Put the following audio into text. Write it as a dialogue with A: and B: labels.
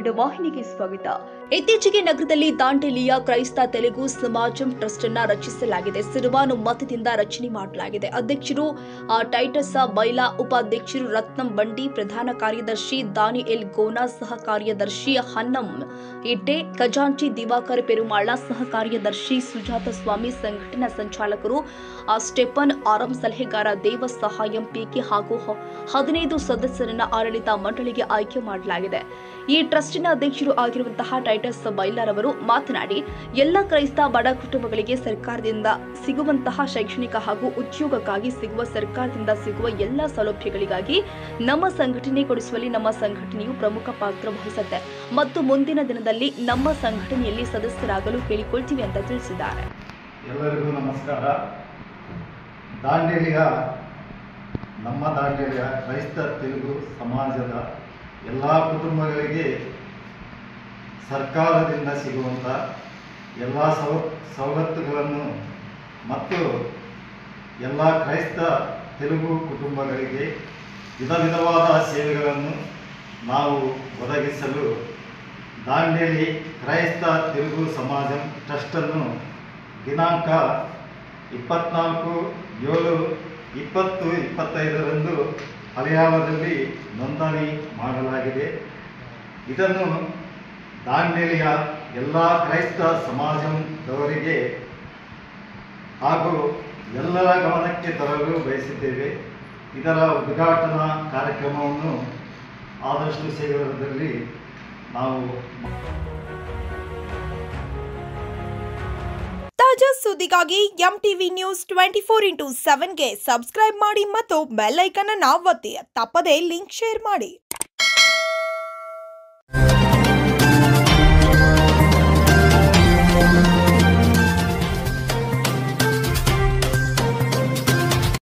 A: ಕನ್ನಡ ವಾಹಿನಿಗೆ ಸ್ವಾಗತ. ಇತ್ತೀಚೆಗೆ ನಗರದಲ್ಲಿ ದಾಂಡೇಲಿಯ ಕ್ರೈಸ್ತ ತೆಲುಗು ಸಮಾಜಂ ಟ್ರಸ್ಟ್ ಅನ್ನು ರಚಿಸಲಾಗಿದೆ. ಸರ್ವಾನುಮತದಿಂದ ರಚನೆ ಮಾಡಲಾಗಿದೆ. ಅಧ್ಯಕ್ಷರು ಟೈಟಸ್ ಬೈಲಾ, ಉಪಾಧ್ಯಕ್ಷರು ರತ್ನಂ ಬಂಡಿ, ಪ್ರಧಾನ ಕಾರ್ಯದರ್ಶಿ ದಾನಿಯೆಲ್ ಗೋನಾ, ಸಹ ಕಾರ್ಯದರ್ಶಿ ಹನ್ನಂ ಇಟ್ಟೆ, ಖಜಾಂಚಿ ದಿವಾಕರ್ ಪೆರುಮಾಳ, ಸಹ ಕಾರ್ಯದರ್ಶಿ ಸುಜಾತ ಸ್ವಾಮಿ, ಸಂಘಟನಾ ಸಂಚಾಲಕರು ಸ್ಟೆಫನ್ ಆರಂ, ಸಲಹೆಗಾರ ದೇವ ಸಹಾಯಂ ಪಿಕೆ ಹಾಗೂ 15 ಸದಸ್ಯರನ್ನ ಆಡಳಿತ ಮಂಡಳಿಗೆ ಆಯ್ಕೆ ಮಾಡಲಾಗಿದೆ. ಈ ಟ್ರಸ್ಟಿನ ಅಧ್ಯಕ್ಷರು ಆಗಿರುವಂತಹ ಟೈಟಸ್ ಬೈಲಾರವರು ಮಾತನಾಡಿ, ಎಲ್ಲ ಕ್ರೈಸ್ತ ಬಡ ಕುಟುಂಬಗಳಿಗೆ ಸರ್ಕಾರದಿಂದ ಸಿಗುವಂತಹ ಶೈಕ್ಷಣಿಕ ಹಾಗೂ ಉದ್ಯೋಗಕ್ಕಾಗಿ ಸರ್ಕಾರದಿಂದ ಸಿಗುವ ಎಲ್ಲ ಸೌಲಭ್ಯಗಳಿಗಾಗಿ ನಮ್ಮ ಸಂಘಟನೆ ಕೊಡಿಸುವಲ್ಲಿ ನಮ್ಮ ಸಂಘಟನೆಯು ಪ್ರಮುಖ ಪಾತ್ರ ವಹಿಸುತ್ತೆ ಮತ್ತು ಮುಂದಿನ ದಿನದಲ್ಲಿ ನಮ್ಮ ಸಂಘಟನೆಯಲ್ಲಿ ಸದಸ್ಯರಾಗಲು ಕೇಳಿಕೊಳ್ತೀವಿ ಅಂತ ತಿಳಿಸಿದ್ದಾರೆ.
B: ಎಲ್ಲರಿಗೂ ನಮಸ್ಕಾರ. ನಮ್ಮ ದಾಂಡೇಲಿಯ ಕ್ರೈಸ್ತ ತೆಲುಗು ಸಮಾಜದ ಎಲ್ಲ ಕುಟುಂಬಗಳಿಗೆ ಸರ್ಕಾರದಿಂದ ಸಿಗುವಂಥ ಎಲ್ಲ ಸವಲತ್ತುಗಳನ್ನು ಮತ್ತು ಎಲ್ಲ ಕ್ರೈಸ್ತ ತೆಲುಗು ಕುಟುಂಬಗಳಿಗೆ ವಿಧವಾದ ಸೇವೆಗಳನ್ನು ನಾವು ಒದಗಿಸಲು ದಾಂಡೇಲಿ ಕ್ರೈಸ್ತ ತೆಲುಗು ಸಮಾಜಂ ಟ್ರಸ್ಟನ್ನು ದಿನಾಂಕ 24/7/2025 ಮಲಯಾಳದಲ್ಲಿ ನೋಂದಣಿ ಮಾಡಲಾಗಿದೆ. ಇದನ್ನು ದಾಂಡೇಲಿಯ ಎಲ್ಲ ಕ್ರೈಸ್ತ ಸಮಾಜದವರಿಗೆ ಹಾಗೂ ಎಲ್ಲರ ಗಮನಕ್ಕೆ ತರಲು ಬಯಸಿದ್ದೇವೆ. ಇದರ ಉದ್ಘಾಟನಾ ಕಾರ್ಯಕ್ರಮವನ್ನು ಆದಷ್ಟು ಶೀಘ್ರದಲ್ಲಿ ನಾವು
C: ತಾಜಾ ಸುದ್ದಿಗಾಗಿ MTV ನ್ಯೂಸ್ 24/7ಗೆ ಸಬ್ಸ್ಕ್ರೈಬ್ ಮಾಡಿ ಮತ್ತು ಬೆಲ್ ಐಕಾನ್ ಅನ್ನು ಒತ್ತಿ. ತಪ್ಪದೇ ಲಿಂಕ್ ಶೇರ್ ಮಾಡಿ.